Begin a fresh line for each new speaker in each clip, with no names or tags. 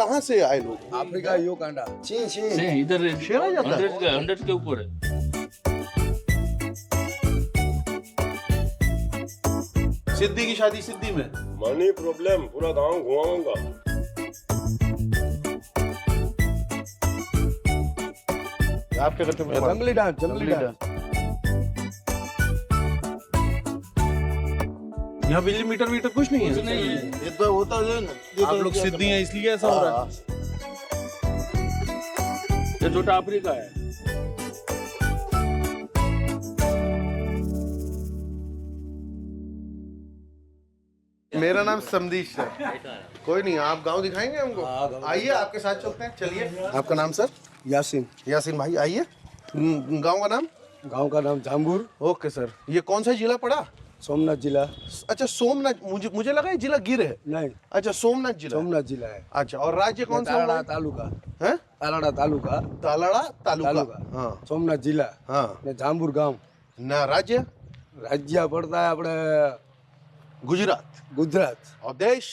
कहाँ से आए लोग?
अफ्रीका युगांडा चीन चीन
नहीं इधर
शेर आ जाता है?
100 के ऊपर है।
सिद्दी की शादी सिद्दी में।
मनी प्रॉब्लम पूरा गांव घुमाऊंगा।
आप क्या करते हैं?
जंगली डांस
यहाँ बिजली मीटर वीटर कुछ नहीं है?
नहीं है।
ये तो होता है ना
आप लोग सिद्दी हैं इसलिए ऐसा हो रहा है।
ये छोटा अफ्रीका है।
मेरा नाम समदीश है। कोई नहीं, आप गांव दिखाएंगे हमको? आइए आपके साथ चलते हैं, चलिए। आपका नाम सर?
यासीन
यासीन भाई आइए। गांव का नाम?
गांव का नाम जाम्बूर
ओके सर। ये कौन सा जिला पड़ा?
सोमनाथ जिला
अच्छा सोमनाथ, मुझे लगा ये जिला गिर है।
नहीं
अच्छा सोमनाथ जिला
है
अच्छा, और राज्य कौन सा
तालाड़ा
हुआ?
तालुका
हैं?
तालाड़ा तालुका
तालाड़ा तालुका। हाँ
सोमनाथ जिला
हाँ।
ने जाम्बूर गांव
ना राज्य?
राज्य पड़ता है अपने
गुजरात।
गुजरात
और देश?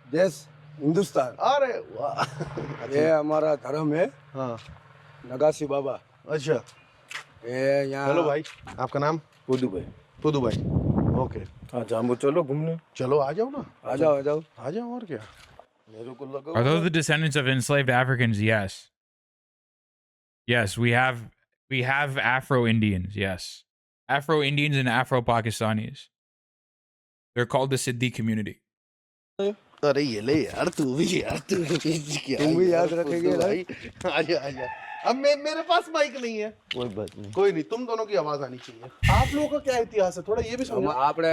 देश हिंदुस्तान।
अरे वाह।
ये हमारा धर्म है
हाँ
नगासी बाबा।
अच्छा
ये यहाँ
हेलो भाई, आपका नाम?
पुदू भाई
पुदू भाई। ओके
हाँ जाम्बूर चलो घूमने।
चलो आ जाओ ना,
आ जाओ
आ जाओ और क्या।
मेरे को लगा
Are those the descendants of enslaved Africans? Yes. Yes, we have Afro-Indians, yes. Afro-Indians and Afro-Pakistanis. They're called the Siddi community.
अरे ये ले यार, तू भी क्या
तुम भी याद रखेंगे
भाई। आजा। अब मेरे पास माइक नहीं है।
कोई बात नहीं।
कोई नहीं, तुम दोनों की आवाज आनी चाहिए। आप लोगों का क्या इतिहास है, थोड़ा ये भी
हम
समझो।
आपने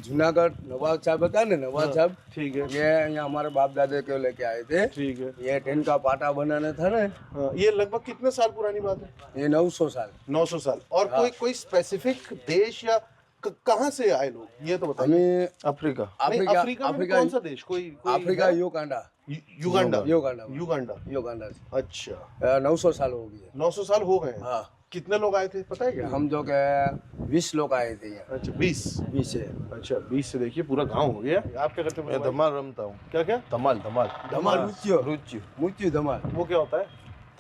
जूनागढ़ नवाब साहब बता ने नवाब साहब
ठीक है।
ये यहाँ हमारे बाप दादा के लेके आए थे।
ठीक है।
ये टेन का पाटा बनाना था ना।
हाँ, ये लगभग कितने साल पुरानी बात है?
ये 900 साल
900 साल। और कोई स्पेसिफिक देश या कहाँ से आए लोग, ये तो बताइए।
हमें
अफ्रीका
अफ्रीका
में कौन सा देश? कोई
अफ्रीका युगांडा
युगांडा। अच्छा
900 साल हो गए।
900 साल हो गए।
हाँ
कितने लोग आए थे पता है क्या?
हम जो के 20 लोग आए थे यहाँ।
अच्छा 20
है।
अच्छा 20 से देखिए पूरा गांव हो गया। आप क्या करते हैं?
धमाल रमता हूँ।
क्या?
धमाल
धमाल मुच्चू धमाल
वो क्या होता है?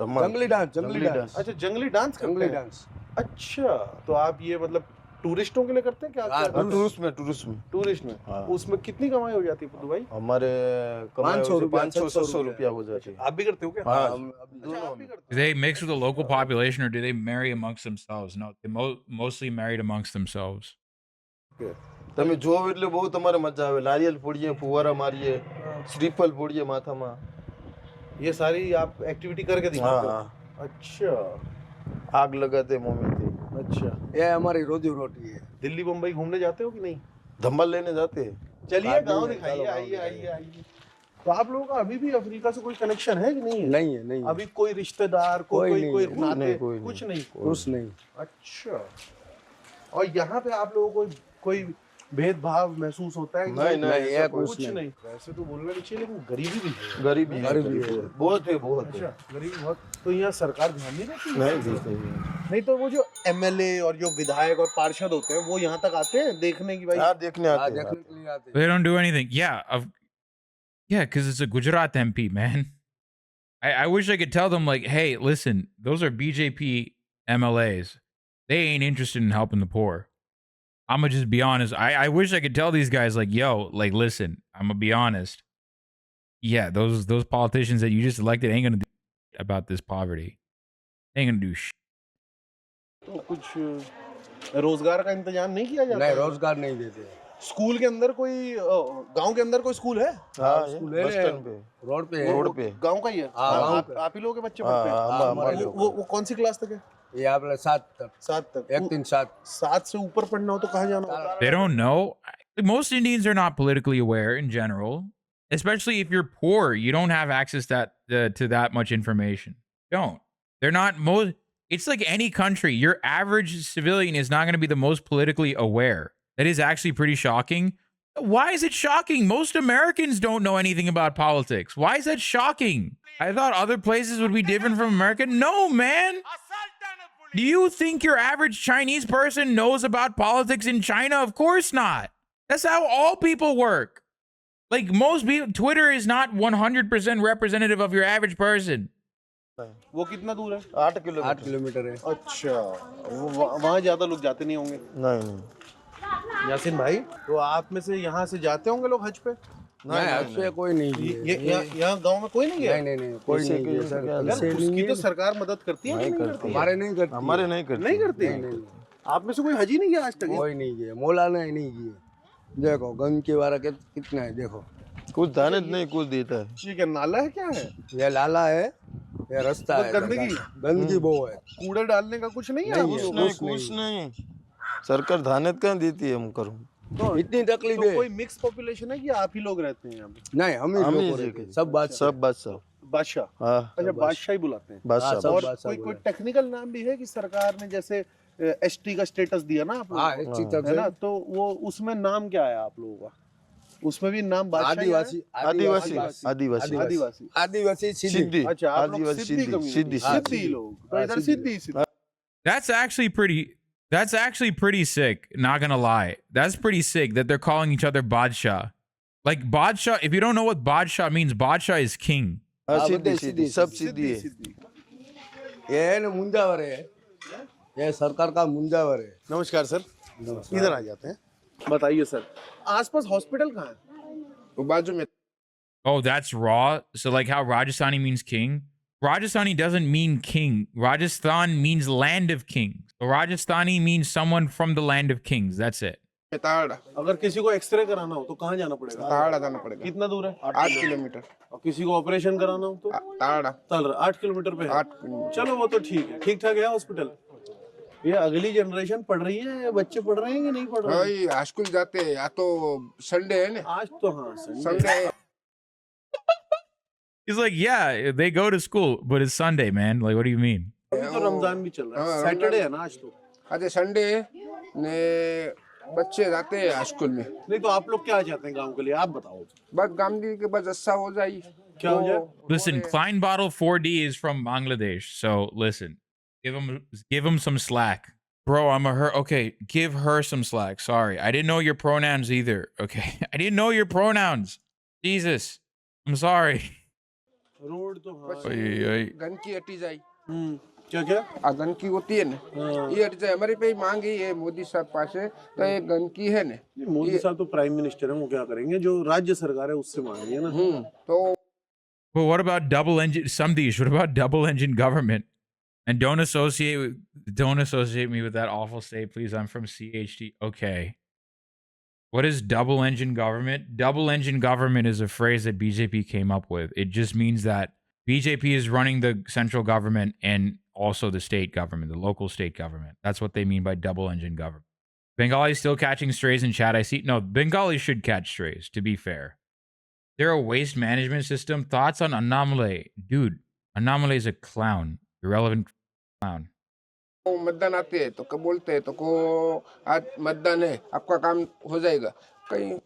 जंगली डांस।
अच्छा जंगली डांस करते हैं।
डांस।
अच्छा तो आप ये मतलब टूरिस्टों के लिए करते हैं क्या? टूरिस्ट में
हाँ।
उसमें कितनी कमाई हो जाती है पुदू भाई?
हमारे 500 रुपया हो जाते हैं।
आप भी करते हो क्या?
हाँ
अच्छा, आप भी करते
Do they mix with the local population or do they marry amongst themselves? No, they mostly married amongst themselves.
તમે જો એટલે બહુ તમારે મજા આવે. નારિયેલ ફોડીએ, ફુવારા મારીએ, શ્રીફળ ફોડીએ માથામાં.
हो? ये सारी आप एक्टिविटी करके दिखाते हो? अच्छा
आग लगाते मोमेंट.
अच्छा।
ये हमारी रोजी रोटी है।
दिल्ली बम्बई घूमने जाते हो कि नहीं?
धमाल लेने जाते हैं.
चलिए गांव दिखाइए, आइए। तो आप लोगों का अभी भी अफ्रीका से कोई कनेक्शन है कि नहीं है?
नहीं है।
अभी कोई रिश्तेदार कोई नाते कुछ नहीं? अच्छा। और यहाँ पे आप लोगों को कोई भेदभाव महसूस होता है?
नहीं,
कुछ नहीं। वैसे तो बोलना नहीं चाहिए, लेकिन गरीबी भी है।
गरीबी है. बहुत है.
अच्छा गरीबी बहुत। तो यहाँ सरकार ध्यान नहीं देती?
नहीं देते.
नहीं तो वो जो एमएलए और जो विधायक और पार्षद होते हैं वो यहाँ तक आते हैं देखने की? भाई
हाँ देखने आते हैं.
देखने के लिए आते हैं।
They don't do anything. Yeah, because it's a Gujarat MP, man. I wish I could tell them, like, hey, listen, those are BJP MLAs. They ain't interested in helping the poor. I'm gonna just be honest. I wish I could tell these guys, like, yo, like, listen, I'm gonna be honest. Yeah, those politicians that you just elected ain't gonna do about this poverty. They ain't gonna do shit.
तो कुछ रोजगार का इंतजाम नहीं किया जाता?
नहीं, रोजगार नहीं देते।
स्कूल के अंदर कोई गांव के अंदर कोई स्कूल है?
हाँ
स्कूल
बस
है
स्टैंड पे.
रोड पे
गांव का ही है?
हाँ,
आप ही लोगों के बच्चे पढ़ते हैं?
हमारे लोग.
वो कौन सी क्लास तक है?
ये आपने 7 तक
7 तक?
1 3 7
7 से ऊपर पढ़ना हो तो कहाँ जाना होता है?
They don't know. Most Indians are not politically aware in general, especially if you're poor. You don't have access to that much information. Don't. They're not most. It's like any country. Your average civilian is not going to be the most politically aware. That is actually pretty shocking. Why is it shocking? Most Americans don't know anything about politics. Why is that shocking? I thought other places would be different from America. No, man. Do you think your average Chinese person knows about politics in China? Of course not. That's how all people work. Like most people, Twitter is not 100% representative of your average person.
वो कितना दूर है?
8
8
kilometre.
Kilometre है।
अच्छा, वहाँ ज्यादा लोग जाते नहीं होंगे।
नहीं।
यासीन भाई, तो आप में से यहाँ से जाते होंगे लोग हज पे?
नहीं, हज पे कोई नहीं गया।
यहाँ गांव में कोई नहीं गया?
नहीं, कोई नहीं गया सर।
यार, उसकी तो सरकार मदद करती है कि नहीं करती?
हमारे नहीं करती।
हमारे नहीं करते।
नहीं करती? आप में से कोई हज ही नहीं गया आज तक?
कोई नहीं गया, मौलाना ही नहीं गया। देखो गंदगी वाला कितना है, देखो
कुछ दाने नहीं कुछ देता है।
ठीक है, नाला है क्या है?
ये लाला है, ये रास्ता है। गंदगी बहुत है।
कूड़े डालने का कुछ नहीं है?
कुछ नहीं। सरकार धानेत कहाँ देती है हम करूँ?
तो
इतनी तकलीफ
तो
है।
कोई मिक्स पॉपुलेशन है कि आप ही लोग रहते हैं यहाँ पे?
नहीं, हम ही लोग रहते हैं। सब
बादशाह।
बादशाह।
हाँ,
अच्छा, बादशाह ही बुलाते हैं।
बादशाह।
और कोई टेक्निकल नाम भी है कि सरकार ने जैसे एसटी का स्टेटस दिया ना आप लोगों को, है ना? तो वो उसमें नाम क्या है आप लोगों का? उसमें भी नाम बादशाह ही है?
आदिवासी
सिद्दी।
अच्छा, आप लोग सिद्दी कम्युनिटी, सिद्दी लोग, तो इधर सिद्दी।
That's actually pretty sick, not gonna lie. That's pretty sick that they're calling each other Badshah. Like Badshah, if you don't know what Badshah means, Badshah is king.
सिद्दी सब सिद्दी है।
ये ना मुंजावर है, ये सरकार का मुंजावर है।
नमस्कार सर, इधर आ जाते हैं। बताइए सर, आसपास हॉस्पिटल कहाँ है?
तो बाजू में।
Oh, that's raw. So like how Rajasthani means king. Rajasthani doesn't mean king. Rajasthan means land of kings. So Rajasthani means someone from the land of kings. That's it.
अगर किसी को x ray कराना हो तो कहाँ जाना पड़ेगा?
ताड़ा जाना पड़ेगा।
कितना दूर है?
8 किलोमीटर।
और किसी को ऑपरेशन कराना हो तो?
ताड़ा
8 किलोमीटर पे है।
8 किलोमीटर।
चलो वो तो ठीक है, ठीक ठाक है हॉस्पिटल। ये अगली जनरेशन पढ़ रही है, बच्चे पढ़ रहे हैं कि नहीं पढ़ रहे हैं?
भाई स्कूल जाते हैं, या तो संडे है ना?
आज तो हाँ
संडे है।
He's like, yeah, they go to school, but it's Sunday, man. Like, what do you mean?
अभी तो रमजान भी चल रहा है, सैटरडे है ना आज तो।
आज संडे ने बच्चे जाते हैं स्कूल में।
नहीं तो आप लोग क्या चाहते हैं गांव के लिए, आप बताओ।
बस गांधी के बस अच्छा हो जाए।
क्या हो जाए?
Listen, Klein Bottle 4D is from Bangladesh, so listen, give him some slack, bro. Okay, give her some slack. Sorry, I didn't know your pronouns either. Okay, I didn't know your pronouns. Jesus, I'm sorry.
Road तो
गंदगी हटी जाए।
क्या क्या
गंदगी होती है ना, ये हट जाए। हमारी पे मांग है मोदी साहब पास है, तो ये गंदगी है ना।
मोदी साहब तो प्राइम मिनिस्टर है, वो क्या करेंगे? जो राज्य सरकार है उससे मांगेंगे ना।
तो
But what about double engine? Samdesh, what about double engine government? And don't associate me with that awful state, please. I'm from CHD. Okay. What is double engine government? Double engine government is a phrase that BJP came up with. It just means that BJP is running the central government and also the state government, the local state government. That's what they mean by double engine government. Bengali still catching strays in chat. I see. No, Bengali should catch strays, to be fair. They're a waste management system. Thoughts on Anomaly? Dude, Anomaly is a clown. Irrelevant clown.
मतदान आते हैं तो कब बोलते हैं तो को आज मतदान है, आपका काम हो जाएगा।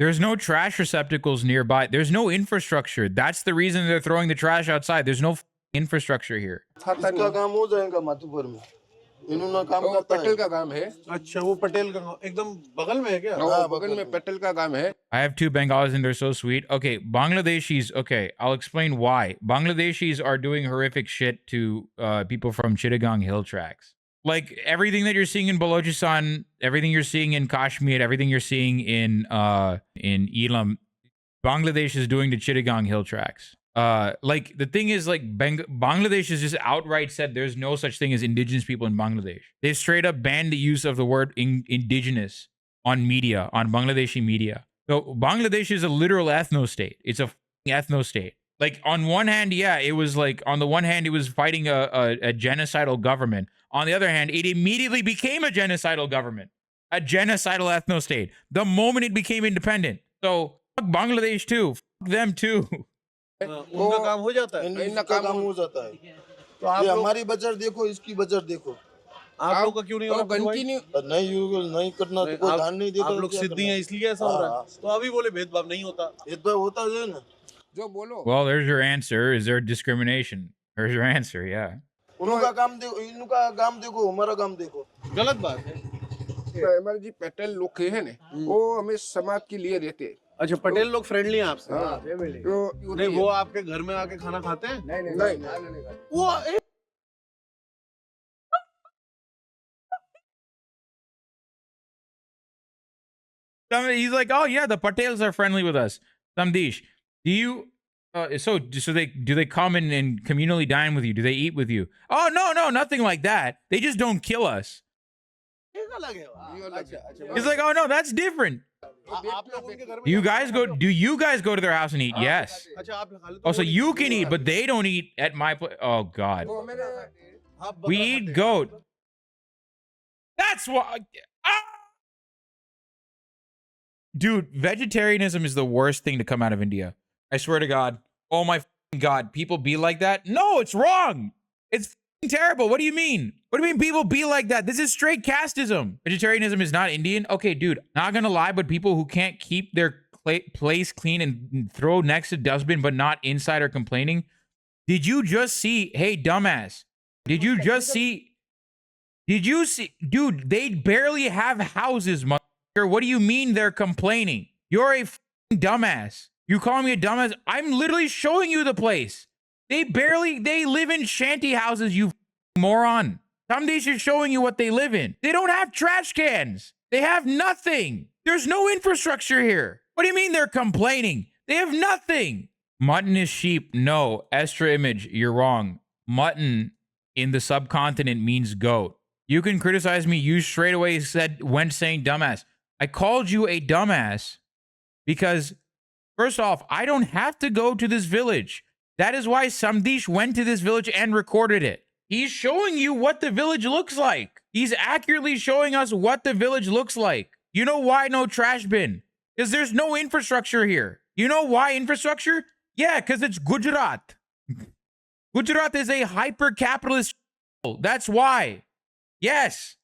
There's no trash receptacles nearby. There's no infrastructure. That's the reason they're throwing the trash outside. There's no infrastructure here.
इसका काम हो जाएगा माथुपुर में। इन्होंने काम करता है।
पटेल का काम है।
अच्छा, वो पटेल का एकदम बगल में है क्या?
हाँ, बगल में पटेल का काम है।
I have 2 Bengalis and they're so sweet. Okay, Bangladeshis. Okay, I'll explain why. Bangladeshis are doing horrific shit to people from Chittagong hill tracts. Like everything that you're seeing in Balochistan, everything you're seeing in Kashmir, everything you're seeing in Elam, Bangladesh is doing to Chittagong hill tracts. Like the thing is, like Bangladesh has just outright said there's no such thing as indigenous people in Bangladesh. They've straight up banned the use of the word indigenous on media, on Bangladeshi media. So Bangladesh is a literal ethno state. It's a ethno state. Like on one hand, yeah, it was like on the one hand, it was fighting a genocidal government. On the other hand, it immediately became a genocidal government, a genocidal ethno state, the moment it became independent. So fuck Bangladesh too, fuck them too.
उनका काम हो जाता है,
इनका काम हो जाता है। तो आप हमारी बजट देखो, इसकी बजट देखो।
आप लोग का क्यों नहीं हो रहा?
नहीं करना तो कोई ध्यान नहीं देता।
आप लोग सिद्धि हैं इसलिए ऐसा हो रहा है। तो अभी बोले भेदभाव नहीं होता।
भेदभाव होता है ना।
जो बोलो।
Well, there's your answer. Is there discrimination? There's your answer. Yeah.
उनका काम देखो, इनका काम देखो, हमारा काम देखो।
गलत बात है।
हमारे जी पटेल लोग है ना, वो हमें समाज के लिए रहते हैं।
अच्छा, पटेल लोग फ्रेंडली हैं आपसे?
तो
नहीं, वो आपके घर में आके खाना खाते हैं?
नहीं
वो
He's like, oh yeah, the Patels are friendly with us. Samdish, do you? So do they come in and communally dine with you? Do they eat with you? Oh no, nothing like that. They just don't kill us. He's like, oh no, that's different. Do you guys go to their house and eat? Yes. Oh, so you can eat, but they don't eat at my place. Oh God. We eat goat. That's why. Dude, vegetarianism is the worst thing to come out of India. I swear to God. Oh my God, people be like that? No, it's wrong. It's terrible. What do you mean? What do you mean people be like that? This is straight casteism. Vegetarianism is not Indian. Okay, dude, not gonna lie, but people who can't keep their place clean and throw next to dustbin but not inside are complaining. Did you just see? Hey, dumbass. Did you see? Dude, they barely have houses, motherfucker. What do you mean they're complaining? You're a dumbass. You calling me a dumbass? I'm literally showing you the place. They live in shanty houses, you moron. Samdesh is showing you what they live in. They don't have trash cans. They have nothing. There's no infrastructure here. What do you mean they're complaining? They have nothing. Mutton is sheep. No, extra image. You're wrong. Mutton in the subcontinent means goat. You can criticize me. You straight away went saying dumbass. I called you a dumbass because, first off, I don't have to go to this village. That is why Samdesh went to this village and recorded it. He's showing you what the village looks like. He's accurately showing us what the village looks like. You know why no trash bin? Because there's no infrastructure here. You know why infrastructure? Yeah, because it's Gujarat. Gujarat is a hyper-capitalist. That's why. Yes,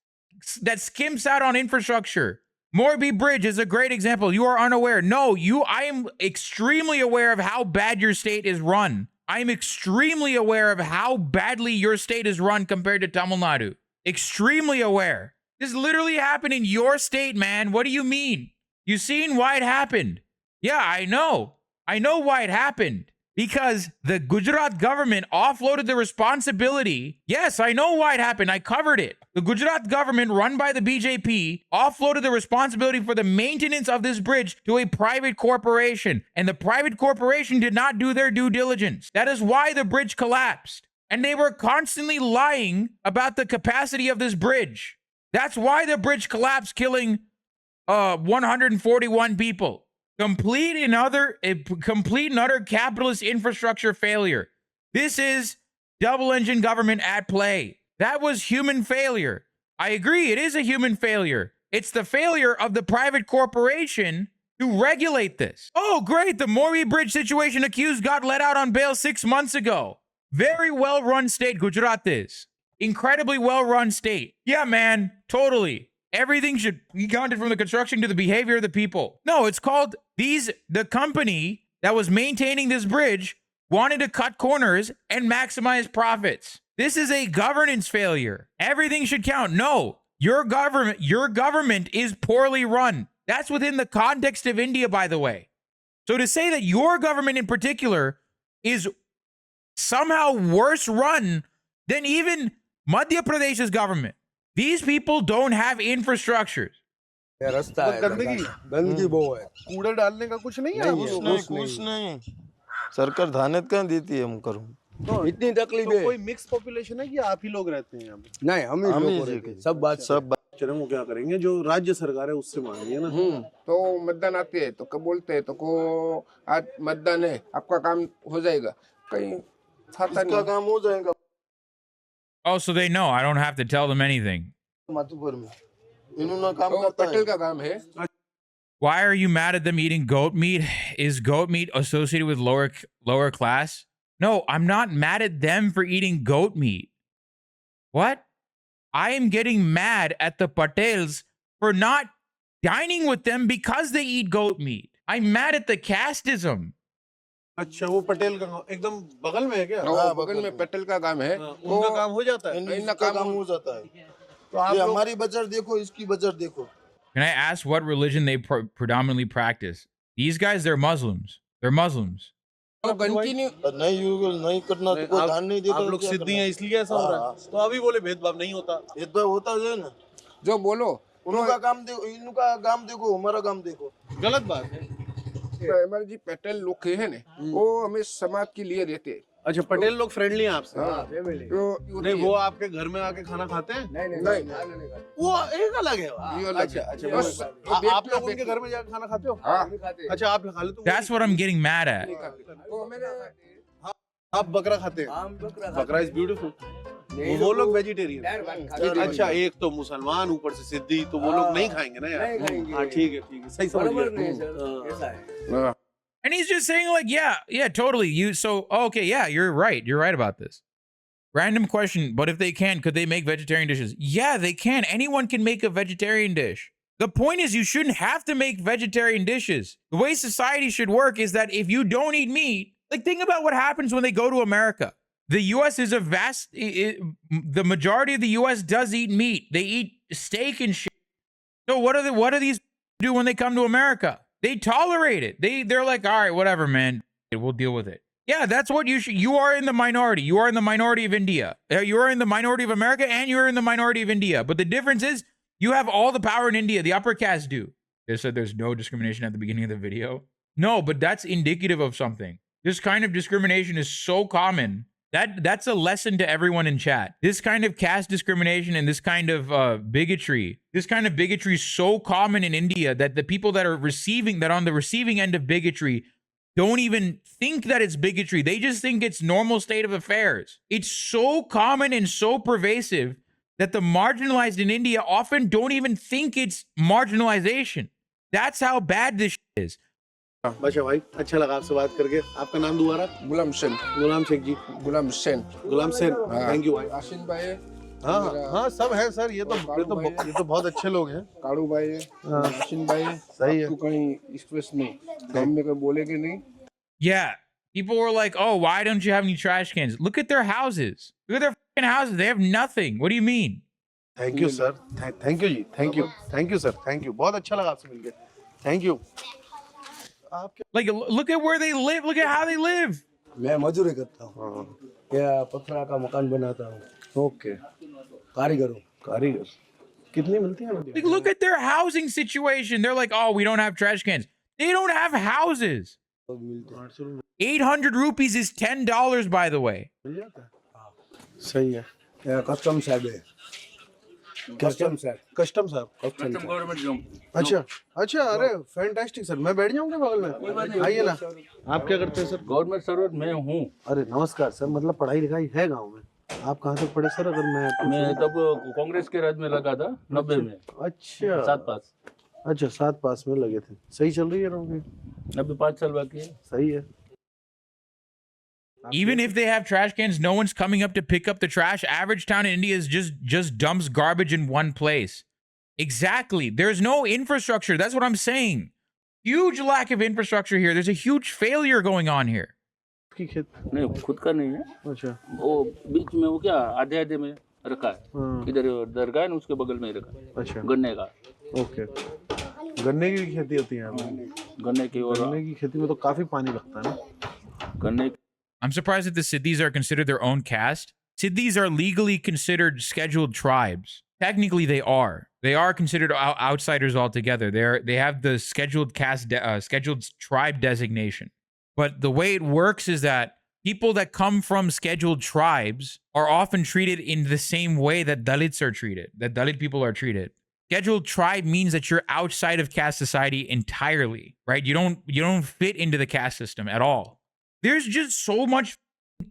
that skimps out on infrastructure. Morbi Bridge is a great example. You are unaware. No, I am extremely aware of how bad your state is run. I am extremely aware of how badly your state is run compared to Tamil Nadu. Extremely aware. This literally happened in your state, man. What do you mean? You seen why it happened? Yeah, I know. I know why it happened. Because the Gujarat government offloaded the responsibility. Yes, I know why it happened. I covered it. The Gujarat government, run by the BJP, offloaded the responsibility for the maintenance of this bridge to a private corporation. And the private corporation did not do their due diligence. That is why the bridge collapsed. And they were constantly lying about the capacity of this bridge. That's why the bridge collapsed, killing 141 people. Complete and utter capitalist infrastructure failure. This is double engine government at play. That was human failure. I agree, it is a human failure. It's the failure of the private corporation to regulate this. Oh, great. The Morbi Bridge situation accused got let out on bail 6 months ago. Very well-run state, Gujarat is. Incredibly well-run state. Yeah, man, totally. Everything should be counted from the construction to the behavior of the people. No, it's called the company that was maintaining this bridge wanted to cut corners and maximize profits. This is a governance failure. Everything should count. No, your government is poorly run. That's within the context of India, by the way. So to say that your government in particular is somehow worse run than even Madhya Pradesh's government. These people don't have infrastructures.
रास्ता है, गंदगी बहुत है, कूड़ा डालने का कुछ नहीं है।
कुछ नहीं। सरकार धानेत कहाँ देती है हम करूँ?
इतनी तकलीफ है। कोई मिक्स पॉपुलेशन है कि आप ही लोग रहते हैं यहाँ पे? नहीं, हम ही लोग सब बात चलो, वो क्या करेंगे जो राज्य सरकार है उससे मांगेंगे ना।
तो मतदान आते हैं तो कब बोलते हैं तो को आज मतदान है, आपका काम हो जाएगा। कहीं खाता नहीं,
काम हो जाएगा।
Oh, so they know. I don't have to tell them anything. Why are you mad at them eating goat meat? Is goat meat associated with lower class? No, I'm not mad at them for eating goat meat. What? I am getting mad at the Patels for not dining with them because they eat goat meat. I'm mad at the casteism.
अच्छा, वो पटेल का एकदम बगल में है क्या?
हाँ, बगल में पटेल का काम है।
उनका काम हो जाता है।
इनका काम हो जाता है। तो आप हमारी बजट देखो, इसकी बजट देखो।
Can I ask what religion they predominantly practice? These guys, they're Muslims. They're Muslims.
तो कंटिन्यू
नहीं करना तो कोई ध्यान नहीं देता।
आप लोग सिद्धि हैं इसलिए ऐसा हो रहा है। तो अभी बोले भेदभाव नहीं होता।
भेदभाव होता है ना,
जो बोलो
उनका काम देखो, इनका काम देखो, हमारा काम देखो,
गलत बात है।
हमारे जी पटेल लोग है ना, वो हमें समाज के लिए रहते हैं।
अच्छा, पटेल लोग फ्रेंडली हैं आपसे?
तो
नहीं, वो आपके घर में आके खाना खाते हैं?
नहीं
वो एक अलग है।
अच्छा
अच्छा,
बस
आप लोग उनके घर में जाके खाना खाते हो? अच्छा, आप खा लेते हो?
That's what I'm getting mad at.
आप बकरा खाते हैं? बकरा इज ब्यूटीफुल। वो लोग वेजिटेरियन। अच्छा, एक तो मुसलमान ऊपर से सिद्दी, तो वो लोग नहीं खाएंगे ना यार। हाँ ठीक है, सही समझ गया।
And he's just saying like, yeah, totally. Okay, yeah, you're right about this. Random question, but if they can, could they make vegetarian dishes? Yeah, they can. Anyone can make a vegetarian dish. The point is you shouldn't have to make vegetarian dishes. The way society should work is that if you don't eat meat, like think about what happens when they go to America. The U.S. is the majority of the U.S. does eat meat. They eat steak and shit. So what do these do when they come to America? They tolerate it. They're like, all right, whatever, man. We'll deal with it. Yeah, that's what you are in the minority. You are in the minority of India. You are in the minority of America, and you're in the minority of India. But the difference is you have all the power in India. The upper caste do. They said there's no discrimination at the beginning of the video. No, but that's indicative of something. This kind of discrimination is so common. That's a lesson to everyone in chat. This kind of caste discrimination and this kind of bigotry is so common in India that the people that are on the receiving end of bigotry don't even think that it's bigotry. They just think it's normal state of affairs. It's so common and so pervasive that the marginalized in India often don't even think it's marginalization. That's how bad this shit is.
अच्छा भाई, अच्छा लगा आपसे बात करके। आपका नाम दोबारा?
गुलाम हुसैन।
गुलाम शेख जी।
गुलाम हुसैन।
गुलाम सेन। थैंक यू भाई।
आशिन भाई।
हाँ, सब है सर। ये तो बहुत अच्छे लोग हैं।
काड़ू भाई, आशिन भाई।
सही है।
तो कहीं स्ट्रेस नहीं। हम में कोई बोलेगे नहीं।
Yeah, people were like, "Oh, why don't you have any trash cans?" Look at their houses. Look at their fucking houses. They have nothing. What do you mean?
Thank you sir. Thank you जी। Thank you sir. Thank you. बहुत अच्छा लगा आपसे मिलके। Thank you.
Like, look at where they live. Look at how they live.
मैं मजदूरी करता हूँ, या पत्थर का मकान बनाता हूँ।
ओके, कारीगर कितनी मिलती है?
Like, look at their housing situation. They're like, "Oh, we don't have trash cans." They don't have houses. 800 rupees is $10, by the way.
मिल जाता है। सही है।
कस्टम साहब है, कस्टम साहब।
Government job.
अच्छा, अरे फैंटास्टिक सर। मैं बैठ जाऊंगा बगल में? आइए ना। आप क्या करते हैं सर?
गवर्नमेंट सर्वेंट मैं हूँ।
अरे नमस्कार सर। मतलब पढ़ाई लिखाई है गांव में? आप कहाँ तक पढ़े सर? अगर
मैं तब कांग्रेस के राज में लगा था 90 में।
अच्छा,
7 पास।
अच्छा, 7 पास में लगे थे। सही चल रही है रहोगे?
अभी 5 साल बाकी है।
सही है।
Even if they have trash cans, no one's coming up to pick up the trash. Average town in India is just dumps garbage in one place. Exactly. There's no infrastructure. That's what I'm saying. Huge lack of infrastructure here. There's a huge failure going on here.
नहीं, खुद का नहीं है।
अच्छा,
वो बीच में वो क्या आधे में रखा है। इधर दरगाह है ना, उसके बगल में ही रखा है।
अच्छा,
गन्ने का।
ओके। गन्ने की खेती होती है यहाँ पे?
गन्ने की
खेती में तो काफी पानी लगता है ना?
गन्ने।
I'm surprised that the Siddis are considered their own caste. Siddis are legally considered scheduled tribes. Technically, they are. They are considered outsiders altogether. They have the scheduled caste, scheduled tribe designation. But the way it works is that people that come from scheduled tribes are often treated in the same way that Dalits are treated, that Dalit people are treated. Scheduled tribe means that you're outside of caste society entirely, right? You don't fit into the caste system at all. There's just so much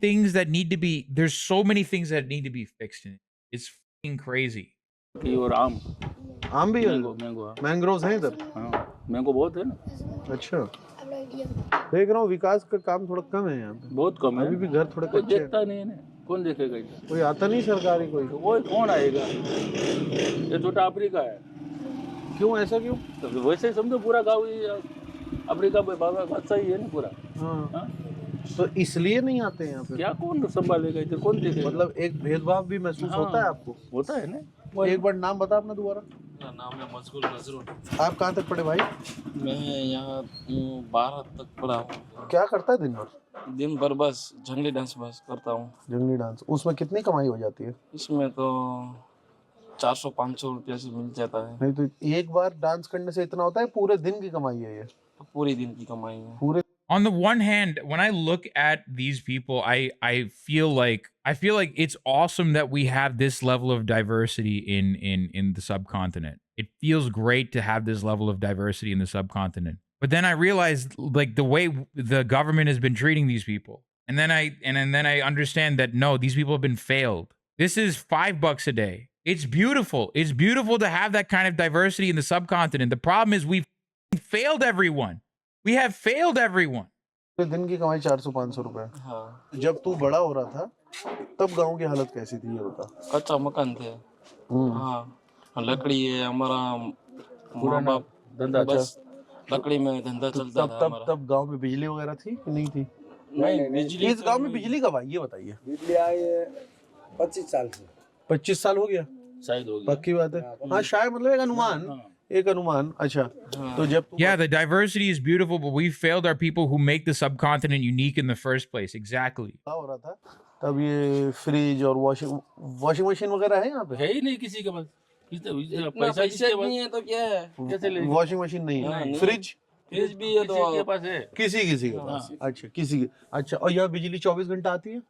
things that need to be, there's so many things that need to be fixed in it. It's fucking crazy.
और
आम भी है?
Mango.
Mangroves हैं इधर?
हाँ, mango बहुत है ना।
अच्छा, देख रहा हूँ विकास का काम थोड़ा कम है यहाँ पे।
बहुत कम है।
अभी भी घर थोड़े
कोई
कच्चे हैं।
देखता नहीं है ना। कौन देखेगा इधर?
कोई आता नहीं सरकारी कोई?
वो कौन आएगा? ये छोटा अफ्रीका है।
क्यों, ऐसा क्यों?
तो वैसे ही समझो पूरा गाँव ही अफ्रीका बादशाह ही है ना पूरा।
हाँ, तो इसलिए नहीं आते हैं यहाँ पे?
क्या कौन संभालेगा इधर? कौन देखेगा?
मतलब एक भेदभाव भी महसूस होता है आपको?
होता है ना।
एक बार नाम बता अपना दोबारा।
नाम है मशगूल नजरुल।
आप कहाँ तक पढ़े भाई?
मैं यहाँ 12 तक पढ़ा हूँ।
क्या करता है दिन भर?
दिन भर बस जंगली डांस बस करता हूँ।
जंगली डांस, उसमें कितनी कमाई हो जाती है?
इसमें तो 400-500 रुपया से मिल जाता है।
नहीं तो एक बार डांस करने से इतना होता है? पूरे दिन की कमाई है ये?
तो पूरी दिन की कमाई है।
पूरे
On the one hand, when I look at these people, I feel like it's awesome that we have this level of diversity in the subcontinent. It feels great to have this level of diversity in the subcontinent. But then I realized like the way the government has been treating these people. And then I understand that no, these people have been failed. This is $5 a day. It's beautiful. It's beautiful to have that kind of diversity in the subcontinent. The problem is we've failed everyone. We have failed everyone.
दिन की कमाई 400-500 रुपए।
हाँ।
जब तू बड़ा हो रहा था तब गांव की हालत कैसी थी ये बता?
कच्चा मकान थे। हाँ, लकड़ी है हमारा। माँ बाप
धंधा
बस लकड़ी में धंधा चलता था हमारा।
तब गांव में बिजली वगैरह थी कि नहीं थी?
नहीं, बिजली
इस गांव में बिजली कब आई ये बताइए?
बिजली आई है 25 साल से।
25 साल हो गया?
शायद हो गया।
पक्की बात है? हाँ शायद, मतलब एक अनुमान। एक अनुमान। अच्छा, तो जब
Yeah, the diversity is beautiful, but we failed our people who make the subcontinent unique in the first place. Exactly.
हो रहा था तब ये फ्रिज और वॉशिंग मशीन वगैरह है यहाँ पे?
है ही नहीं किसी के पास।
पैसा
किसके पास
नहीं है तो क्या है?
कैसे ले?
वॉशिंग मशीन नहीं है, फ्रिज
फ्रिज भी है
किसी के
तो
पास है?
किसी के पास। अच्छा, किसी के। अच्छा, और यहाँ बिजली 24 घंटा आती है?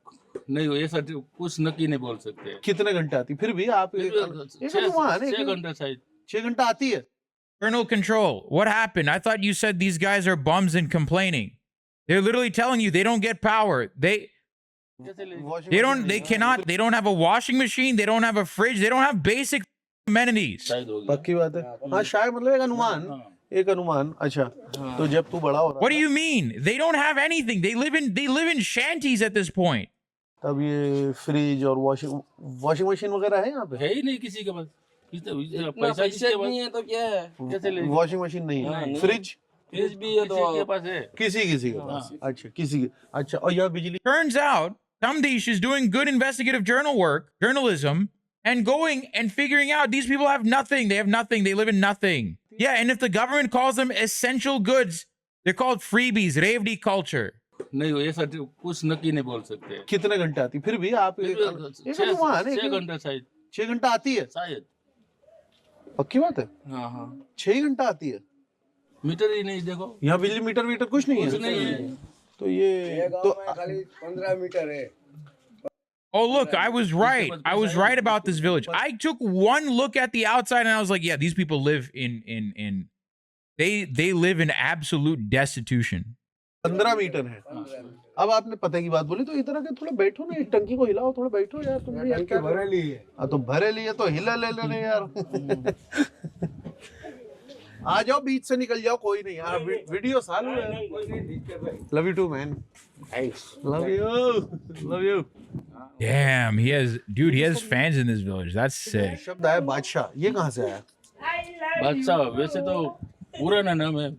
नहीं, ऐसा कुछ नक्की नहीं बोल सकते।
कितने घंटे आती? फिर भी आप एक अनुमान है।
6 घंटा शायद।
6 घंटा आती है?
Colonel Control, what happened? I thought you said these guys are bums and complaining. They're literally telling you they don't get power. They don't have a washing machine. They don't have a fridge. They don't have basic amenities.
पक्की बात है? हाँ शायद, मतलब एक अनुमान। एक अनुमान। अच्छा, तो जब तू बड़ा हो रहा
What do you mean? They don't have anything. They live in shanties at this point.
तब ये फ्रिज और वॉशिंग मशीन वगैरह है यहाँ पे?
है ही नहीं किसी के पास।
पैसा नहीं है तो क्या है?
कैसे ले?
वॉशिंग मशीन नहीं है, फ्रिज
फ्रिज भी है
किसी के
तो
पास है।
किसी के पास। अच्छा, किसी के। अच्छा, और यहाँ बिजली
Turns out, Samdesh is doing good investigative journalism, and going and figuring out these people have nothing. They have nothing. They live in nothing. Yeah, and if the government calls them essential goods, they're called freebies, Revdi culture.
नहीं, ऐसा कुछ नक्की नहीं बोल सकते।
कितने घंटे आती? फिर भी आप एक अनुमान है।
6 घंटा शायद।
6 घंटा आती है?
शायद।
पक्की बात है?
हाँ हाँ
6 घंटा आती है?
मीटर ही नहीं देखो।
यहाँ बिजली मीटर कुछ नहीं है?
कुछ नहीं है।
तो ये
गांव में खाली 15 मीटर है।
Oh, look, I was right. I was right about this village. I took one look at the outside and I was like, yeah, these people live they live in absolute destitution.
15 metre है। अब आपने पता की बात बोली तो इधर आके थोड़ा बैठो ना, इस टंकी को हिलाओ, थोड़ा बैठो यार। तुम भी
टंकी भरे ली है।
हाँ तो भरे लिए तो हिला ले लेने यार। आ जाओ, बीच से निकल जाओ, कोई नहीं यार। वीडियो चालू है। Love you too man. Love you.
Damn, he has fans in this village. That's sick.
शब्द आया बादशाह, ये कहाँ से आया?
बादशाह वैसे तो पुराना नाम है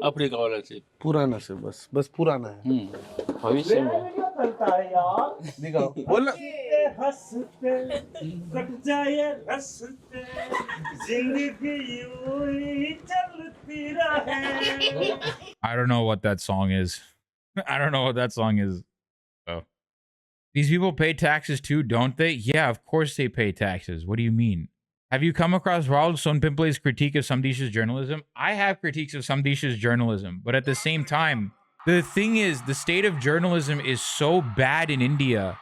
अफ्रीका वाला से।
पुराना से बस पुराना है।
भविष्य में
दिखाओ, बोल ना।
हंसते कट जाए रस्ते जिंदगी यूं ही चलती रहे।
I don't know what that song is. I don't know what that song is. Oh. These people pay taxes too, don't they? Yeah, of course they pay taxes. What do you mean? Have you come across Raul Sonpimple's critique of Samdesh's journalism? I have critiques of Samdesh's journalism, but at the same time, the thing is, the state of journalism is so bad in India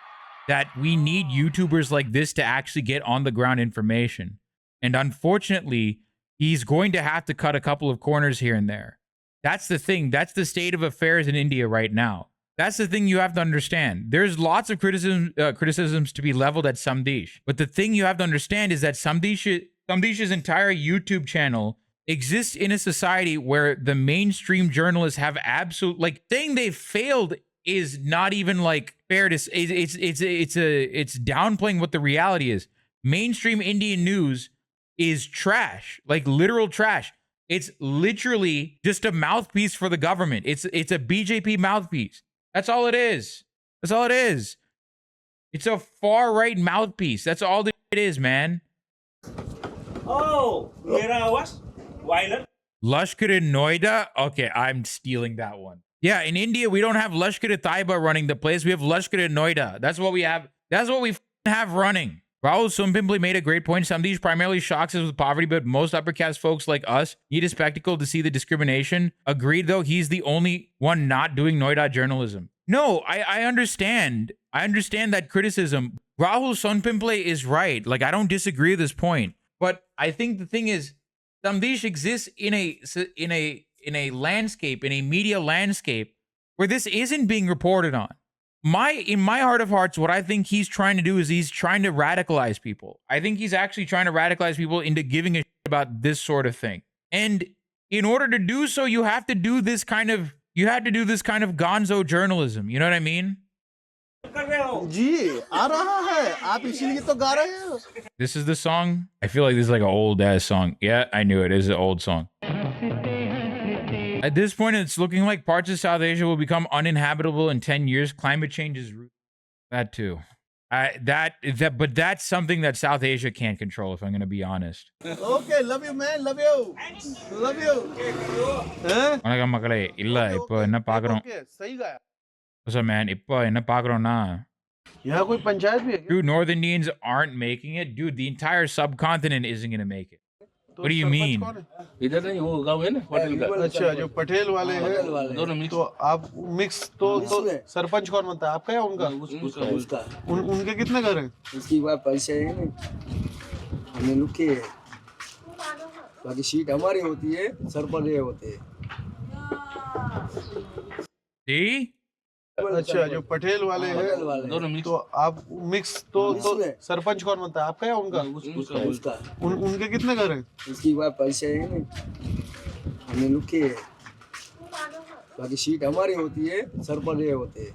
that we need YouTubers like this to actually get on the ground information. And unfortunately, he's going to have to cut a couple of corners here and there. That's the thing. That's the state of affairs in India right now. That's the thing you have to understand. There's lots of criticisms to be leveled at Samdesh. But the thing you have to understand is that Samdesh's entire YouTube channel exists in a society where the mainstream journalists have absolute, like, saying they failed is not even like fair to say. It's downplaying what the reality is. Mainstream Indian news is trash, like literal trash. It's literally just a mouthpiece for the government. It's a BJP mouthpiece. That's all it is. That's all it is. It's a far right mouthpiece. That's all it is, man.
Oh, मेरा आवाज viral.
Lashkar-e-Noida? Okay, I'm stealing that one. Yeah, in India, we don't have Lashkar-e-Taiba running the place. We have Lashkar-e-Noida. That's what we have. That's what we have running. Rahul Sumpimple made a great point. Some of these primarily shocks us with poverty, but most upper caste folks like us need a spectacle to see the discrimination. Agreed, though, he's the only one not doing Noida journalism. No, I understand. I understand that criticism. Rahul Sumpimple is right. Like, I don't disagree with this point. But I think the thing is, Samdesh exists in a landscape, in a media landscape, where this isn't being reported on. In my heart of hearts, what I think he's trying to do is he's trying to radicalize people. I think he's actually trying to radicalize people into giving a shit about this sort of thing. And in order to do so, you have to do this kind of gonzo journalism. You know what I mean?
जी आ रहा है आप इसीलिए तो गा रहे हैं.
This is the song. I feel like this is like an old ass song. Yeah, I knew it. It is an old song. At this point, it's looking like parts of South Asia will become uninhabitable in 10 years. Climate change is that too. But that's something that South Asia can't control, if I'm going to be honest.
Okay, love you man, love you. Love you.
வணக்கம் மக்களே. இல்ல இப்போ என்ன பார்க்கறோம்?
Okay, सही गाया.
What's up, man? இப்போ என்ன பார்க்கறோம்னா,
यहाँ कोई पंचायत भी है क्या?
dude, North Indians aren't making it. Dude, the entire subcontinent isn't going to make it. What do you mean?
इधर नहीं, वो गाँव है ना पटेल का.
अच्छा, जो पटेल वाले हैं
दोनों मिक्स.
तो आप मिक्स तो सरपंच कौन बनता है, आपका या उनका?
उसका.
उनके कितने घर हैं?
इसकी बात पैसे है नहीं, हमें लुके है, बाकी सीट हमारी होती है, सरपंच ये होते हैं.
See?
अच्छा, जो पटेल वाले हैं
दोनों मिक्स.
तो आप मिक्स तो सरपंच कौन बनता है, आपका या उनका?
उसका
उनके कितने घर हैं?
इसकी बात पैसे है नहीं, हमें लुके है, बाकी सीट हमारी होती है, सरपंच ये होते हैं.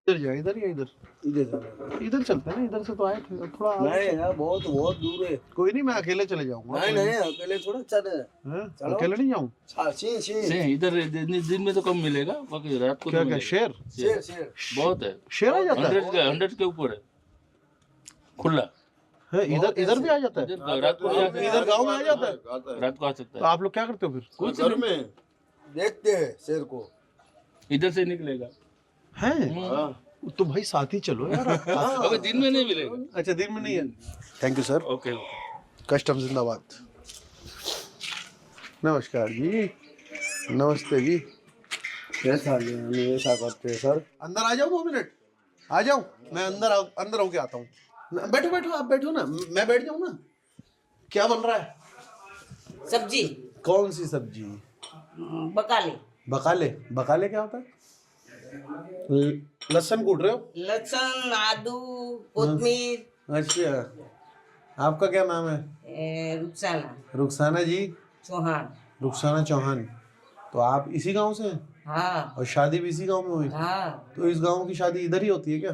इधर जाए, इधर या इधर? इधर चलते हैं ना, इधर से तो आए थे थोड़ा.
नहीं यार, बहुत दूर है.
कोई नहीं, मैं अकेले चले जाऊंगा.
नहीं अकेले थोड़ा चले.
अकेले नहीं जाऊँ.
इधर दिन में तो कम मिलेगा, बाकी रात को
क्या शेर
बहुत है.
शेर आ जाता है
100 के ऊपर है खुला.
इधर भी आ जाता है.
रात को
इधर गांव में आ जाता है.
रात को आ सकता
तो
है.
आप लोग क्या करते हो फिर?
कुछ
घर में
देखते हैं शेर को.
इधर से निकलेगा.
हैं तो भाई साथ ही चलो यार.
अबे दिन में नहीं मिलेगा.
अच्छा, दिन में नहीं है. Thank you sir.
Okay.
Custom जिंदाबाद. नमस्कार जी. नमस्ते जी.
ऐसा नहीं, हम ऐसा करते हैं सर.
अंदर आ जाओ, 2 मिनट आ जाओ. मैं अंदर होके आता हूँ. बैठो आप बैठो ना, मैं बैठ जाऊँ ना. क्या बन रहा है?
सब्जी.
कौन सी सब्जी?
बकाले.
बकाले क्या होता है? लहसुन कूट रहे हो?
लहसुन, आदू, कोथमीर.
अच्छा, आपका क्या नाम है? रुखसाना जी
चौहान.
रुखसाना चौहान. तो आप इसी गांव से हैं?
हाँ.
और शादी भी इसी गांव में हुई?
हाँ.
तो इस गांव की शादी इधर ही होती है क्या?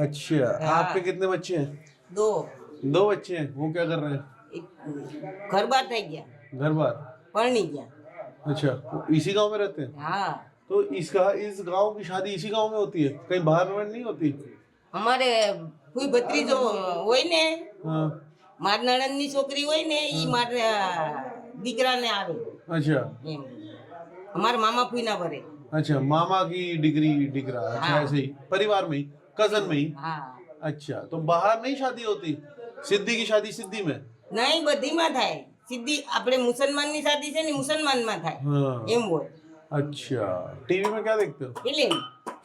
अच्छा.
हाँ.
आपके कितने बच्चे हैं?
2
बच्चे हैं. वो क्या कर रहे हैं?
घर बार થઈ ગયા.
घर बार
परणी ગયા.
अच्छा, तो इसी गांव में रहते हैं?
हाँ.
तो इस गांव की शादी इसी गांव में होती है, कहीं बाहर में नहीं होती?
અમારે કોઈ ભત્રીજો હોય ને,
हाँ.
માર નણંદની છોકરી હોય ને, ઈ માર દીકરાને આવે.
अच्छा.
એમ. અમાર મામા ફૂઈના ભરે.
अच्छा, मामा की डिग्रा. अच्छा,
हाँ.
ऐसे ही परिवार में ही, कजन में ही.
हाँ.
अच्छा, तो बाहर नहीं शादी होती? सिद्दी की शादी सिद्दी में?
નહીં, બધીમાં થાય. સીધી આપણે મુસલમાનની શાદી છે ને, મુસલમાનમાં થાય.
हाँ.
એમ હોય.
अच्छा, टीवी में क्या देखते हो?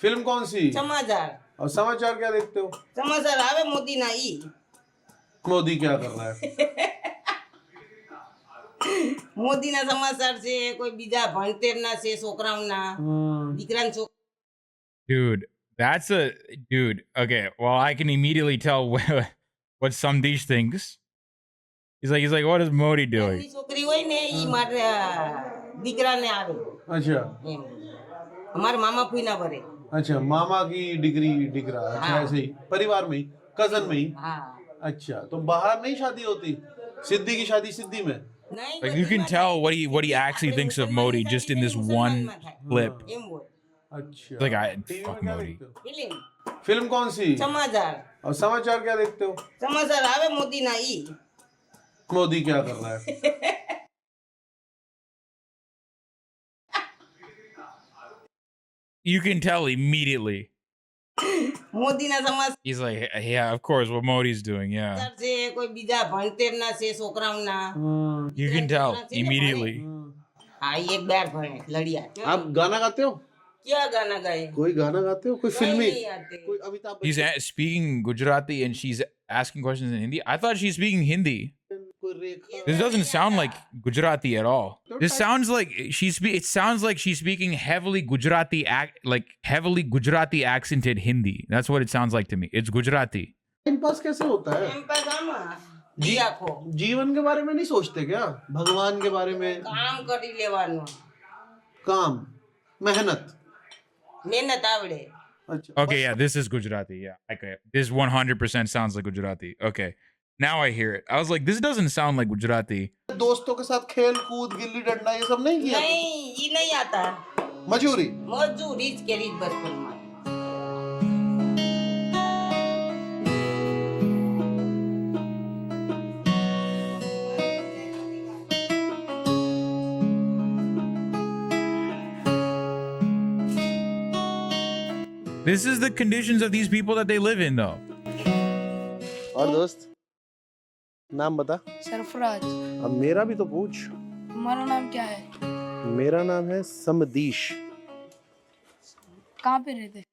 फिल्म कौन सी?
समाचार.
और समाचार क्या देखते हो?
समाचार आवे मोदी ना.
मोदी क्या कर रहा है?
મોદી ના સમાચાર છે, કોઈ બીજા ભણતરના છે, છોકરાઓના દીકરાના છોકરા.
Dude, okay, well, I can immediately tell what Samdesh thinks. He's like, what is Modi doing?
છોકરી હોય ને, ઈ મારા દીકરાને આવે.
अच्छा.
એમ. અમારા મામા ફૂઈના ભરે.
अच्छा, मामा की डिग्रा. अच्छा,
हाँ.
ऐसे ही परिवार में ही, कजन में ही.
हाँ.
अच्छा, तो बाहर नहीं शादी होती? सिद्दी की शादी सिद्दी में?
Like, you can tell what he actually thinks of Modi just in this one clip.
अच्छा.
Like,
टीवी में
fuck
क्या
Modi.
देखते हो? फिल्म कौन सी?
समाचार.
और समाचार क्या देखते हो?
समाचार आवे मोदी ना ई
मोदी क्या कर रहा है?
You can tell immediately.
Modi ના સમાચાર
He's like, yeah, of course, what Modi's doing. Yeah.
છે કોઈ બીજા ભણતરના છે છોકરાઓના
You can tell immediately.
હા એક બાર ભણે લડિયા
आप गाना गाते हो?
क्या गाना गाए
कोई गाना गाते हो? कोई फिल्मी?
नहीं आते।
कोई Amitabh
He's speaking Gujarati and she's asking questions in Hindi. I thought she's speaking Hindi.
कोई रेखा?
This doesn't sound like Gujarati at all. This sounds like it sounds like she's speaking heavily Gujarati accented Hindi. That's what it sounds like to me. It's Gujarati.
Time pass कैसे होता है?
એમ pass આમાં જી આખો
जीवन के बारे में नहीं सोचते क्या? भगवान के बारे में?
કામ કરી લેવાનું
काम, मेहनत.
મહેનત આવડે
अच्छा.
Okay, yeah, this is Gujarati. Yeah, okay. This 100% sounds like Gujarati. Okay, now I hear it. I was like, this doesn't sound like Gujarati.
दोस्तों के साथ खेल कूद गिल्ली डंडा ये सब नहीं किया?
નહીં ઈ નહીં આતા
मजूरी.
મજૂરી જ કરી બચપનમાં
This is the conditions of these people that they live in, though.
और दोस्त नाम बता.
सरफराज।
अब मेरा भी तो पूछ.
तुम्हारा नाम क्या है?
मेरा नाम है समदीश.
कहाँ पे रहते?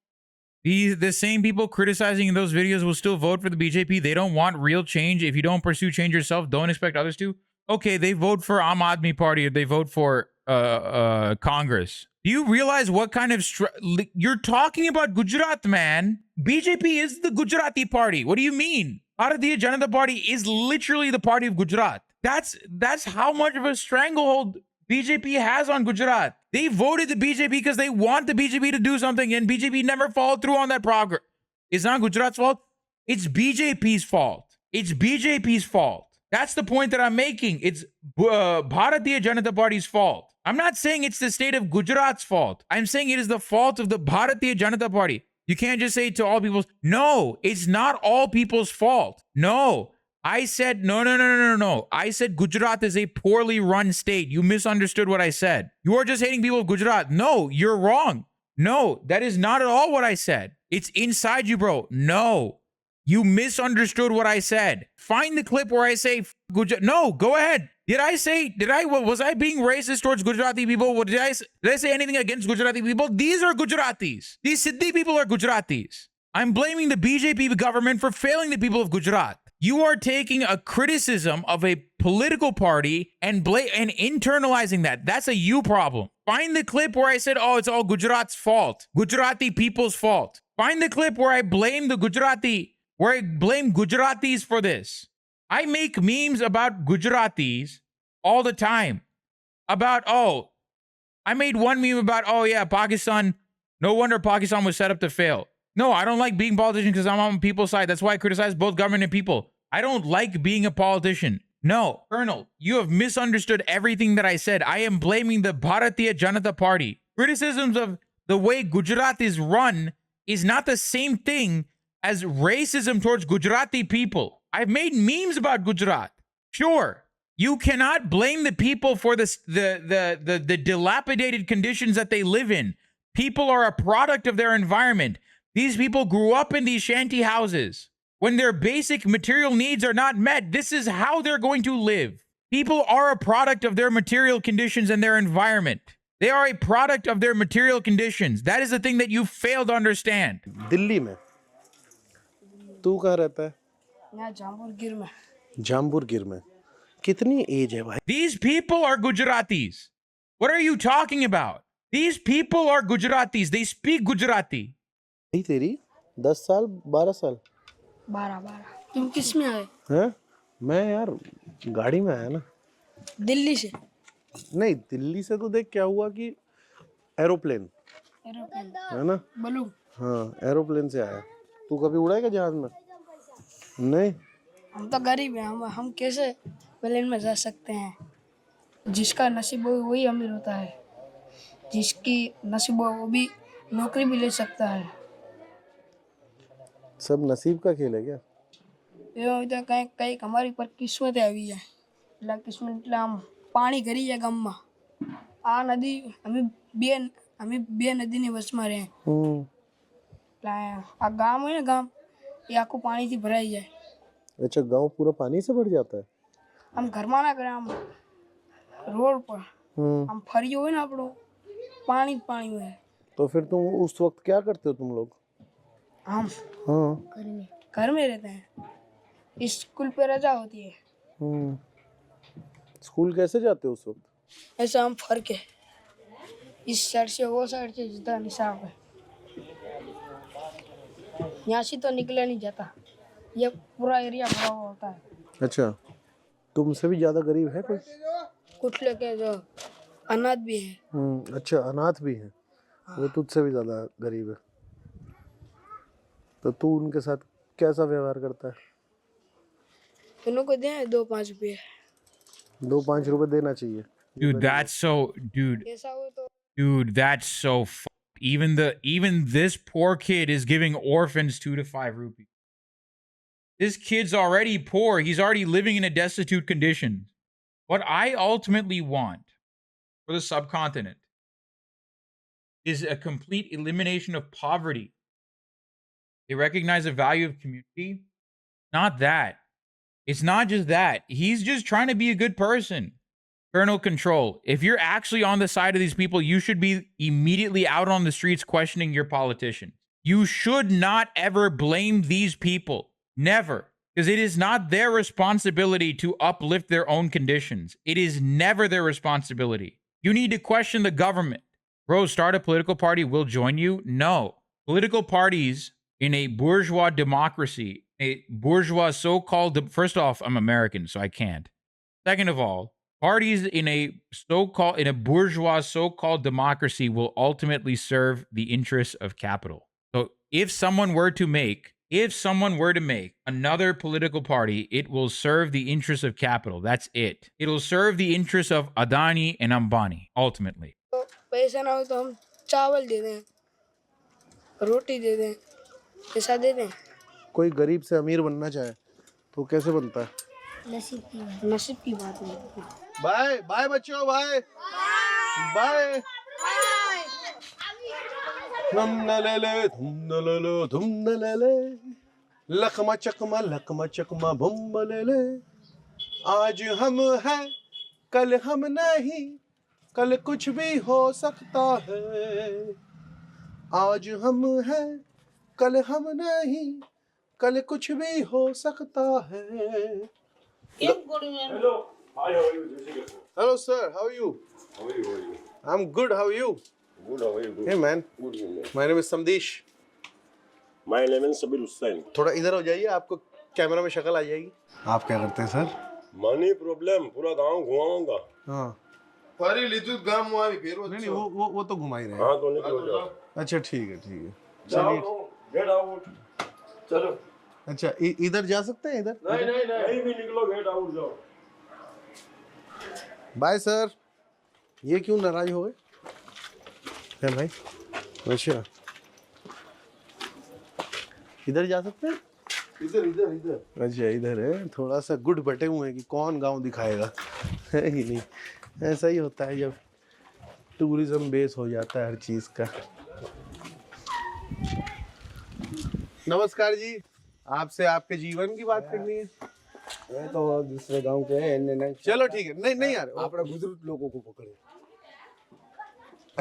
The same people criticizing in those videos will still vote for the BJP. They don't want real change. If you don't pursue change yourself, don't expect others to. Okay, they vote for Aam Aadmi Party or they vote for Congress. Do you realize what kind of you're talking about Gujarat, man? BJP is the Gujarati party. What do you mean? Bharatiya Janata Party is literally the party of Gujarat. That's how much of a stranglehold BJP has on Gujarat. They voted the BJP because they want the BJP to do something, and BJP never followed through on that progress. It's not Gujarat's fault. It's BJP's fault. It's BJP's fault. That's the point that I'm making. It's Bharatiya Janata Party's fault. I'm not saying it's the state of Gujarat's fault. I'm saying it is the fault of the Bharatiya Janata Party. You can't just say to all people, no, it's not all people's fault. No, I said, no. I said Gujarat is a poorly run state. You misunderstood what I said. You are just hating people of Gujarat. No, you're wrong. No, that is not at all what I said. It's inside you, bro. No, you misunderstood what I said. Find the clip where I say Gujarat. No, go ahead. Was I being racist towards Gujarati people? Did I say anything against Gujarati people? These are Gujaratis. These Siddi people are Gujaratis. I'm blaming the BJP government for failing the people of Gujarat. You are taking a criticism of a political party and internalizing that. That's a you problem. Find the clip where I said, oh, it's all Gujarat's fault. Gujarati people's fault. Find the clip where I blame Gujaratis for this. I make memes about Gujaratis all the time. I made one meme about, Pakistan. No wonder Pakistan was set up to fail. No, I don't like being a politician because I'm on people's side. That's why I criticize both government and people. I don't like being a politician. No, Colonel, you have misunderstood everything that I said. I am blaming the Bharatiya Janata Party. Criticisms of the way Gujarat is run is not the same thing as racism towards Gujarati people. I've made memes about Gujarat. Sure, you cannot blame the people for the dilapidated conditions that they live in. People are a product of their environment. These people grew up in these shanty houses. When their basic material needs are not met, this is how they're going to live. People are a product of their material conditions and their environment. They are a product of their material conditions. That is the thing that you fail to understand.
Delhi में तू कहाँ रहता है?
यहाँ जामपुर गिर में।
जामपुर गिर में कितनी एज है भाई?
These people are Gujaratis. What are you talking about? These people are Gujaratis. They speak Gujarati.
नहीं तेरी 10 साल 12 साल
12। तुम किस में आए?
हैं? मैं यार गाड़ी में आया ना।
दिल्ली से?
नहीं, दिल्ली से तो देख क्या हुआ कि एरोप्लेन है ना?
बलून?
हाँ, एरोप्लेन से आया। तू कभी उड़ाएगा जहाज में? नहीं।
हम तो गरीब हैं, हम कैसे प्लेन में जा सकते हैं? जिसका नसीब हो वही अमीर होता है, जिसकी नसीब हो वो भी नौकरी भी ले सकता है।
सब नसीब का खेल है क्या?
એવું તો કંઈક અમારી પર કિસ્મતે આવી જાય એટલે કિસ્મત એટલે આમ પાણી કરી જાય ગામમાં. આ નદી અમે બે નદીની વચમાં રહે એટલે આ ગામ હોય ને ગામ એ આખું પાણીથી ભરાઈ જાય.
अच्छा, गांव पूरा पानी से भर जाता है?
આમ ઘરમાં ના કરે આમ રોડ પર આમ ફર્યું હોય ને આપણું પાણી જ પાણી હોય.
तो फिर तुम उस वक्त क्या करते हो तुम लोग?
हम
हाँ
घर में रहते हैं. स्कूल पे रजा होती है.
स्कूल कैसे जाते हो उस वक्त?
ऐसा हम फर के इस साइड से वो साइड से जितना निशाब है यहाँ से तो निकला नहीं जाता. ये पूरा एरिया भरा हुआ होता है.
अच्छा, तुमसे भी ज्यादा गरीब है कोई?
कुछ लेके जो अनाथ भी है.
अच्छा, अनाथ भी है. वो तुझसे भी ज्यादा गरीब है. तो तू उनके साथ कैसा व्यवहार करता है?
उनको दे 2-5 रुपये.
2-5 रुपए देना चाहिए.
Dude, that's so, dude,
ऐसा हो तो
dude, that's so. Even this poor kid is giving orphans 2 to 5 rupees. This kid's already poor. He's already living in a destitute condition. What I ultimately want for the subcontinent is a complete elimination of poverty. They recognize the value of community. Not that. It's not just that. He's just trying to be a good person. External control. If you're actually on the side of these people, you should be immediately out on the streets questioning your politicians. You should not ever blame these people. Never. Because it is not their responsibility to uplift their own conditions. It is never their responsibility. You need to question the government. Bro, start a political party. We'll join you. No. Political parties in a bourgeois democracy, a bourgeois so-called, first off, I'm American, so I can't. Second of all, parties in a bourgeois so-called democracy will ultimately serve the interests of capital. So if someone were to make another political party, it will serve the interests of capital. That's it. It'll serve the interests of Adani and Ambani, ultimately.
पैसा ना हो तो हम चावल दे दें, रोटी दे दें, पैसा दे दें.
कोई गरीब से अमीर बनना चाहे तो कैसे बनता है?
नसीब की बात नहीं.
बाय बाय बच्चों, बाय बाय. धुम न ले ले, धुम न ले ले, धुम न ले ले, लखमा चकमा भुम ले ले. आज हम हैं, कल हम नहीं, कल कुछ भी हो सकता है. आज हम हैं, कल हम नहीं, कल कुछ भी हो सकता है.
Hello. Hi, how are you?
Hello sir, how are you?
How are you?
I'm good, how are you?
Good, how are you?
Hey man,
Good.
my name is Samdesh.
My name is Sabir Hussain.
थोड़ा इधर हो जाइए, आपको camera में शक्ल आ जाएगी. आप क्या करते हैं सर?
Money problem, पूरा गांव घुमाऊंगा.
हाँ.
ફરી લીધું ગામ માં આવી ફેરવો
नहीं वो तो घुमा ही रहे हैं.
हाँ तो निकलो जाओ.
अच्छा ठीक है चलिए.
Get out. चलो.
अच्छा इधर जा सकते हैं इधर?
नहीं भी निकलो, get out जाओ.
Bye sir. ये क्यों नाराज हो गए? है भाई. अच्छा इधर जा सकते हैं? इधर. अच्छा इधर है. थोड़ा सा गुड बटे हुए हैं कि कौन गांव दिखाएगा. है ही नहीं. ऐसा ही होता है जब टूरिज्म बेस हो जाता है हर चीज का. नमस्कार जी, आपसे आपके जीवन की बात करनी है.
ये तो दूसरे गांव के हैं, इन्हें नहीं.
चलो ठीक है. नहीं यार,
आपने गुजरात लोगों को पकड़े.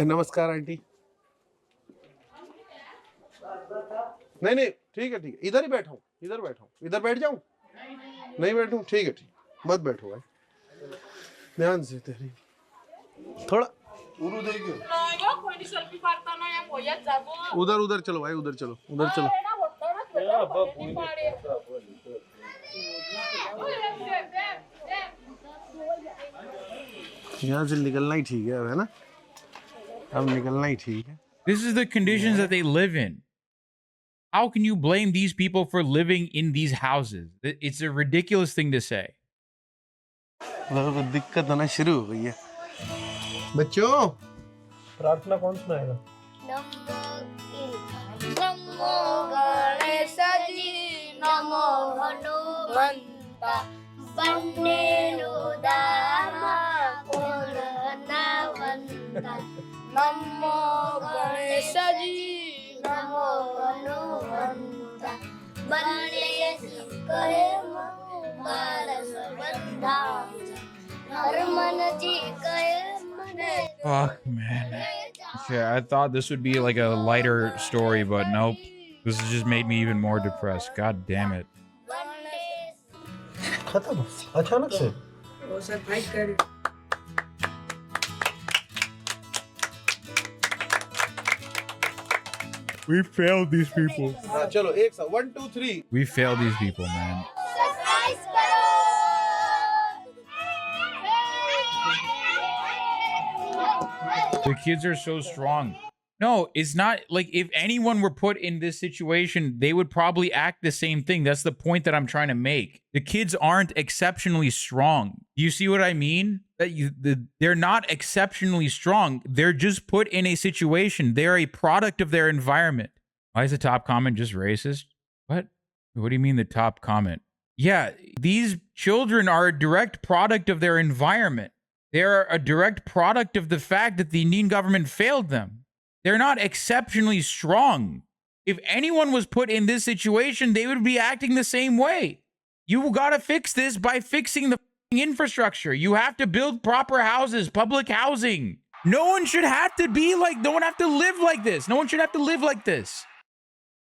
नमस्कार आंटी. नहीं ठीक है इधर ही बैठा हूँ. इधर बैठ जाऊं? नहीं बैठूं? ठीक है मत बैठो भाई. ध्यान से तेरी थोड़ा उधर चलो भाई. उधर चलो. यहाँ से निकलना ही ठीक है ना? अब निकलना ही ठीक है.
This is the conditions that they live in. How can you blame these people for living in these houses? It's a ridiculous thing to say.
दिक्कत होना शुरू हो गई है. बच्चों
प्रार्थना कौन सुनाएगा?
नमो गणेशजी नमो हनुमंता बन्नेनु दामा पूर्णवंता नमो गणेशजी नमो हनुमंता बन्ने कहे मानस बंधा हरमन जी कहे मने
Fuck, man. Yeah, I thought this would be like a lighter story, but nope. This has just made me even more depressed. God damn it.
खत्म अचानक से
वो सर फाइट कर
We failed these people.
हाँ चलो एक साथ 1 2 3
We failed these people, man. The kids are so strong. No, it's not like if anyone were put in this situation, they would probably act the same thing. That's the point that I'm trying to make. The kids aren't exceptionally strong. Do you see what I mean? They're not exceptionally strong. They're just put in a situation. They're a product of their environment. Why is the top comment just racist? What? What do you mean the top comment? Yeah, these children are a direct product of their environment. They're a direct product of the fact that the Indian government failed them. They're not exceptionally strong. If anyone was put in this situation, they would be acting the same way. You gotta fix this by fixing the infrastructure. You have to build proper houses, public housing. No one should have to live like this. No one should have to live like this.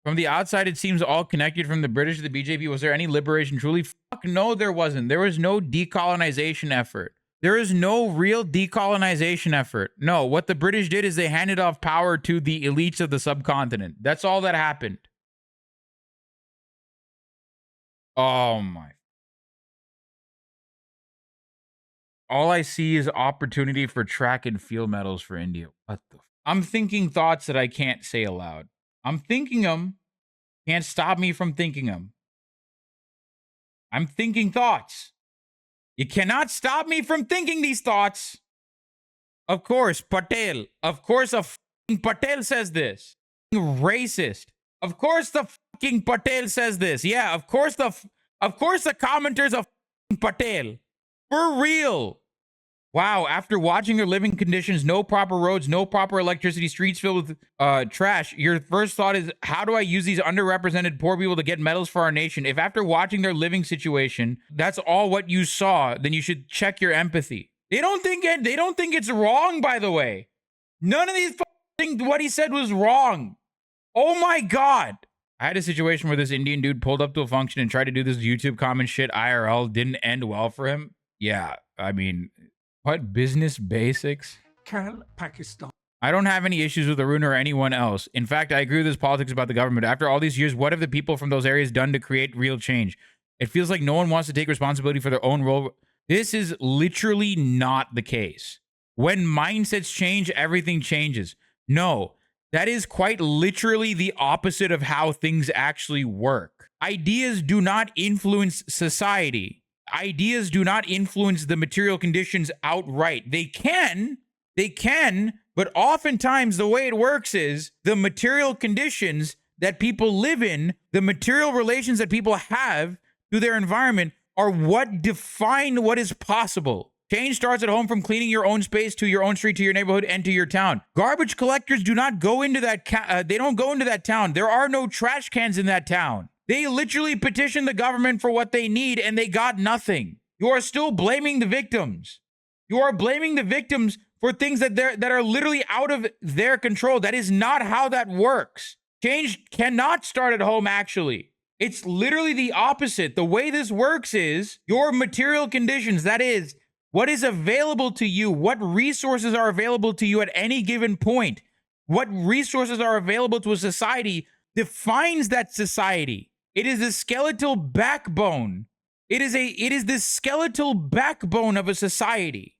From the outside, it seems all connected from the British to the BJP. Was there any liberation truly? Fuck no, there wasn't. There was no decolonization effort. There is no real decolonization effort. No, what the British did is they handed off power to the elites of the subcontinent. That's all that happened. Oh my. All I see is opportunity for track and field medals for India. What the? I'm thinking thoughts that I can't say aloud. I'm thinking them. Can't stop me from thinking them. I'm thinking thoughts. You cannot stop me from thinking these thoughts. Of course, Patel. Of course, a fucking Patel says this. Racist. Of course, the fucking Patel says this. Yeah, of course, the commenters of Patel. For real. Wow, after watching their living conditions, no proper roads, no proper electricity, streets filled with trash, your first thought is, how do I use these underrepresented poor people to get medals for our nation? If after watching their living situation, that's all what you saw, then you should check your empathy. They don't think it's wrong, by the way. None of these think what he said was wrong. Oh my God. I had a situation where this Indian dude pulled up to a function and tried to do this YouTube comment shit IRL. Didn't end well for him. Yeah, I mean... What business basics?
Pakistan.
I don't have any issues with Arun or anyone else. In fact, I agree with his politics about the government. After all these years, what have the people from those areas done to create real change? It feels like no one wants to take responsibility for their own role. This is literally not the case. When mindsets change, everything changes. No, that is quite literally the opposite of how things actually work. Ideas do not influence society. Ideas do not influence the material conditions outright. They can, but oftentimes the way it works is the material conditions that people live in, the material relations that people have to their environment are what define what is possible. Change starts at home, from cleaning your own space to your own street, to your neighborhood, and to your town. Garbage collectors do not go into that, they don't go into that town. There are no trash cans in that town. They literally petitioned the government for what they need and they got nothing. You are still blaming the victims. You are blaming the victims for things that are literally out of their control. That is not how that works. Change cannot start at home, actually. It's literally the opposite. The way this works is your material conditions, that is, what is available to you, what resources are available to you at any given point, what resources are available to a society defines that society. It is the skeletal backbone. It is the skeletal backbone of a society.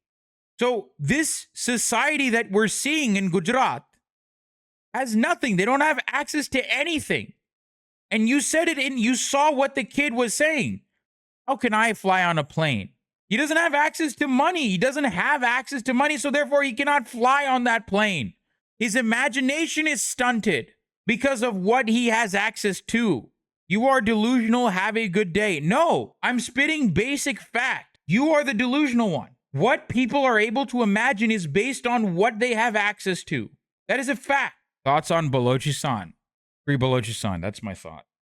So this society that we're seeing in Gujarat has nothing. They don't have access to anything. And you said it you saw what the kid was saying. How can I fly on a plane? He doesn't have access to money. He doesn't have access to money, so therefore he cannot fly on that plane. His imagination is stunted because of what he has access to. You are delusional. Have a good day. No, I'm spitting basic fact. You are the delusional one. What people are able to imagine is based on what they have access to. That is a fact. Thoughts on Balochistan? Free Balochistan. That's my thought.